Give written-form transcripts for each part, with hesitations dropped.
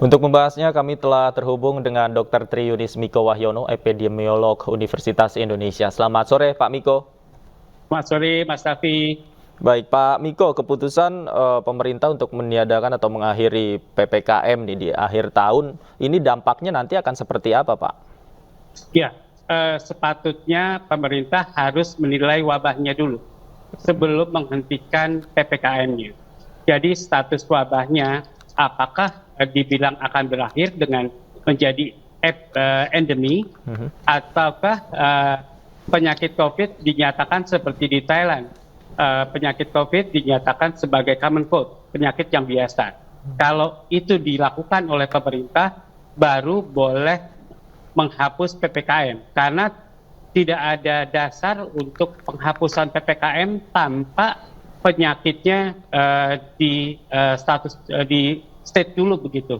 Untuk membahasnya, kami telah terhubung dengan Dr. Triyunis Miko Wahyono, epidemiolog Universitas Indonesia. Selamat sore, Pak Miko. Selamat sore, Mas Raffi. Baik, Pak Miko, keputusan pemerintah untuk meniadakan atau mengakhiri PPKM di akhir tahun, ini dampaknya nanti akan seperti apa, Pak? Ya, sepatutnya pemerintah harus menilai wabahnya dulu sebelum menghentikan PPKM-nya. Jadi status wabahnya apakah dibilang akan berakhir dengan menjadi endemi, ataukah penyakit COVID dinyatakan seperti di Thailand. Penyakit COVID dinyatakan sebagai common cold, penyakit yang biasa. Kalau itu dilakukan oleh pemerintah, baru boleh menghapus PPKM, karena tidak ada dasar untuk penghapusan PPKM tanpa penyakitnya di status di state dulu begitu,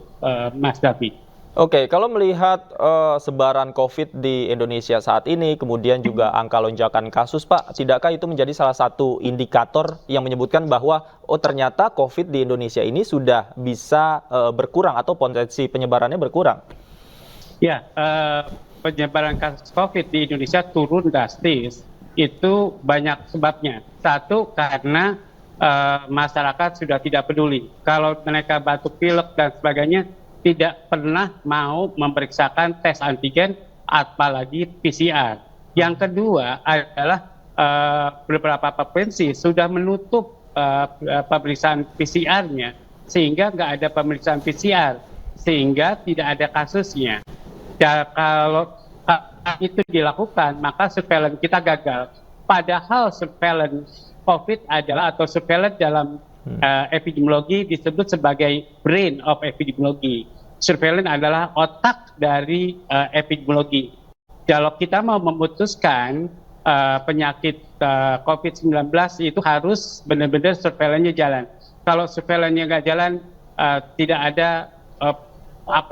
Mas Davi. Oke, kalau melihat sebaran COVID di Indonesia saat ini, kemudian juga angka lonjakan kasus, Pak, tidakkah itu menjadi salah satu indikator yang menyebutkan bahwa ternyata COVID di Indonesia ini sudah bisa berkurang atau potensi penyebarannya berkurang? Ya, penyebaran kasus COVID di Indonesia turun drastis. Itu banyak sebabnya. Satu, karena masyarakat sudah tidak peduli. Kalau mereka batuk pilek dan sebagainya, tidak pernah mau memeriksakan tes antigen, apalagi PCR. Yang kedua adalah beberapa provinsi sudah menutup pemeriksaan PCR-nya, sehingga nggak ada pemeriksaan PCR, sehingga tidak ada kasusnya. Ya, kalau itu dilakukan, maka surveillance kita gagal. Padahal surveillance COVID adalah, atau surveillance dalam epidemiologi disebut sebagai brain of epidemiologi. Surveillance adalah otak dari epidemiologi. Kalau kita mau memutuskan penyakit COVID-19 itu harus benar-benar surveillance-nya jalan. Kalau surveillance-nya nggak jalan, tidak ada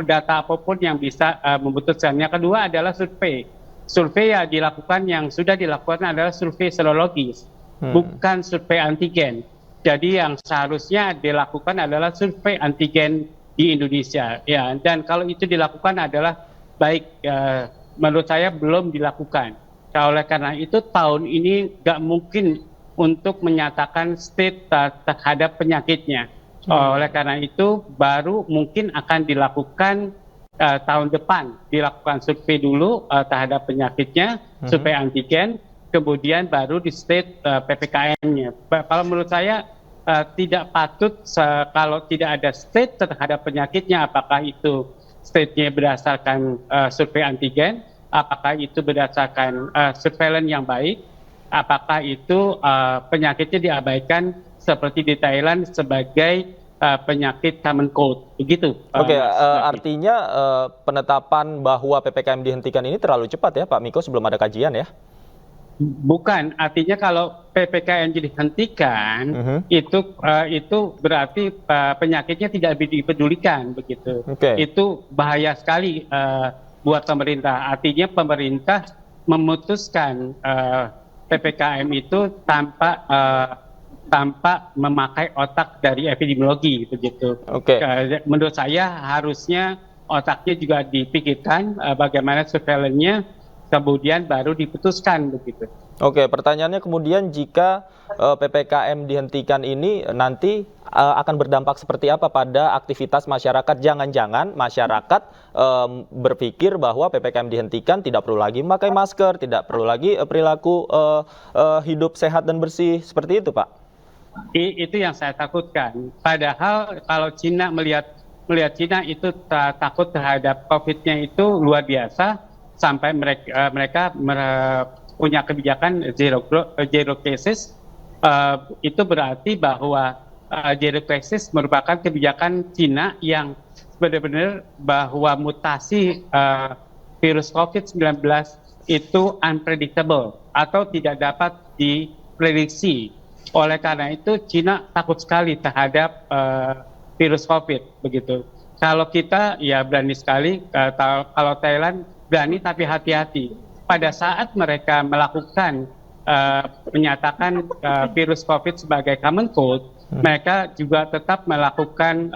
data apapun yang bisa memutuskan. Yang kedua adalah survei. Survei yang dilakukan, yang sudah dilakukan adalah survei serologis, bukan survei antigen. Jadi yang seharusnya dilakukan adalah survei antigen di Indonesia. Ya, dan kalau itu dilakukan adalah baik, menurut saya belum dilakukan. Oleh karena itu tahun ini nggak mungkin untuk menyatakan state terhadap penyakitnya. Oleh karena itu baru mungkin akan dilakukan tahun depan, dilakukan survei dulu terhadap penyakitnya, survei antigen, kemudian baru di state PPKM-nya. Kalau menurut saya tidak patut kalau tidak ada state terhadap penyakitnya, apakah itu state-nya berdasarkan survei antigen, apakah itu berdasarkan surveillance yang baik, apakah itu penyakitnya diabaikan seperti di Thailand sebagai penyakit common cold, begitu. Oke, artinya penetapan bahwa PPKM dihentikan ini terlalu cepat ya, Pak Miko, sebelum ada kajian ya? Bukan, artinya kalau PPKM dihentikan, itu berarti penyakitnya tidak dipedulikan, begitu. Itu bahaya sekali buat pemerintah. Artinya pemerintah memutuskan PPKM itu tanpa memakai otak dari epidemiologi, begitu. Menurut saya harusnya otaknya juga dipikirkan bagaimana surveillance-nya, kemudian baru diputuskan, begitu. Oke, pertanyaannya kemudian jika PPKM dihentikan ini nanti akan berdampak seperti apa pada aktivitas masyarakat? Jangan-jangan masyarakat berpikir bahwa PPKM dihentikan tidak perlu lagi memakai masker, tidak perlu lagi perilaku hidup sehat dan bersih, seperti itu, Pak? Itu yang saya takutkan. Padahal kalau Cina melihat Cina itu takut terhadap COVID-nya itu luar biasa, sampai mereka punya kebijakan zero cases. Itu berarti bahwa zero cases merupakan kebijakan Cina yang benar-benar bahwa mutasi virus COVID-19 itu unpredictable atau tidak dapat diprediksi. Oleh karena itu Cina takut sekali terhadap virus COVID, begitu. Kalau kita ya berani sekali, kalau Thailand berani tapi hati-hati. Pada saat mereka melakukan menyatakan virus COVID sebagai common cold, mereka juga tetap melakukan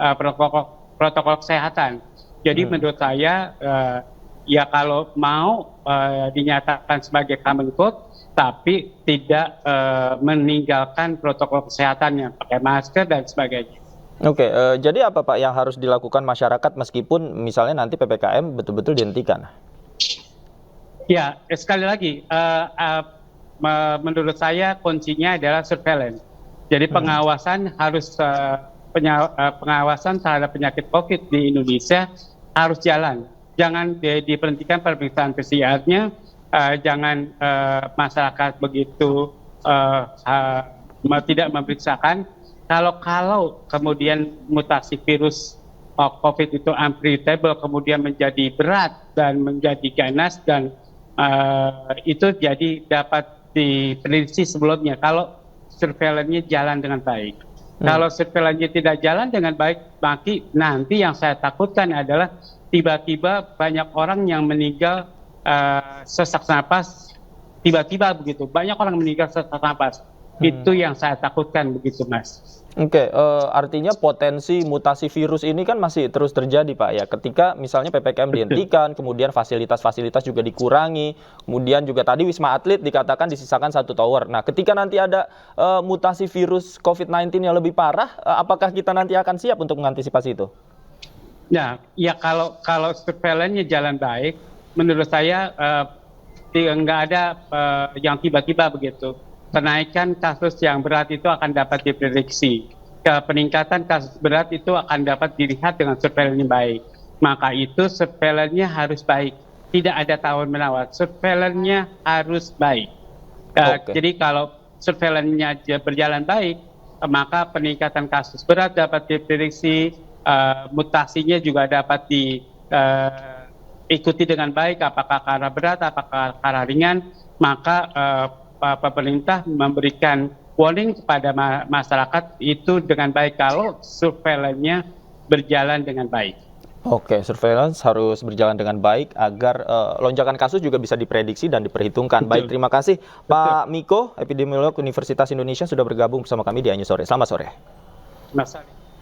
protokol kesehatan. Jadi menurut saya ya kalau mau dinyatakan sebagai common cold, tapi tidak meninggalkan protokol kesehatannya, pakai masker dan sebagainya. Oke, jadi apa Pak yang harus dilakukan masyarakat meskipun misalnya nanti PPKM betul-betul dihentikan? Ya, sekali lagi, menurut saya kuncinya adalah surveillance. Jadi pengawasan harus pengawasan terhadap penyakit COVID di Indonesia harus jalan. Jangan diberhentikan pemeriksaan PCR-nya, jangan masyarakat begitu tidak memeriksakan. Kalau kemudian mutasi virus COVID itu unpredictable, kemudian menjadi berat dan menjadi ganas dan itu jadi dapat diprediksi sebelumnya kalau surveillance-nya jalan dengan baik. Kalau surveillance-nya tidak jalan dengan baik, nanti yang saya takutkan adalah tiba-tiba banyak orang yang meninggal sesak napas, tiba-tiba begitu. Banyak orang meninggal sesak napas. Itu yang saya takutkan begitu, Mas. Oke, artinya potensi mutasi virus ini kan masih terus terjadi Pak ya. Ketika misalnya PPKM dihentikan, kemudian fasilitas-fasilitas juga dikurangi, kemudian juga tadi Wisma Atlet dikatakan disisakan 1 tower. Nah, ketika nanti ada mutasi virus COVID-19 yang lebih parah, apakah kita nanti akan siap untuk mengantisipasi itu? Nah, ya kalau surveillance-nya jalan baik, menurut saya nggak ada yang tiba-tiba begitu. Kenaikan kasus yang berat itu akan dapat diprediksi. Peningkatan kasus berat itu akan dapat dilihat dengan surveillance yang baik. Maka itu surveillance-nya harus baik. Tidak ada tawar-menawar. Surveillance-nya harus baik. Jadi kalau surveillance-nya berjalan baik, maka peningkatan kasus berat dapat diprediksi, mutasinya juga dapat diikuti dengan baik, apakah karena berat, apakah karena ringan, maka pemerintah memberikan warning kepada masyarakat itu dengan baik kalau surveillance-nya berjalan dengan baik. Oke, surveillance harus berjalan dengan baik agar lonjakan kasus juga bisa diprediksi dan diperhitungkan. Betul. Baik, terima kasih Pak Miko, epidemiolog Universitas Indonesia sudah bergabung bersama kami di Anju Sore. Selamat sore. Mas Ali.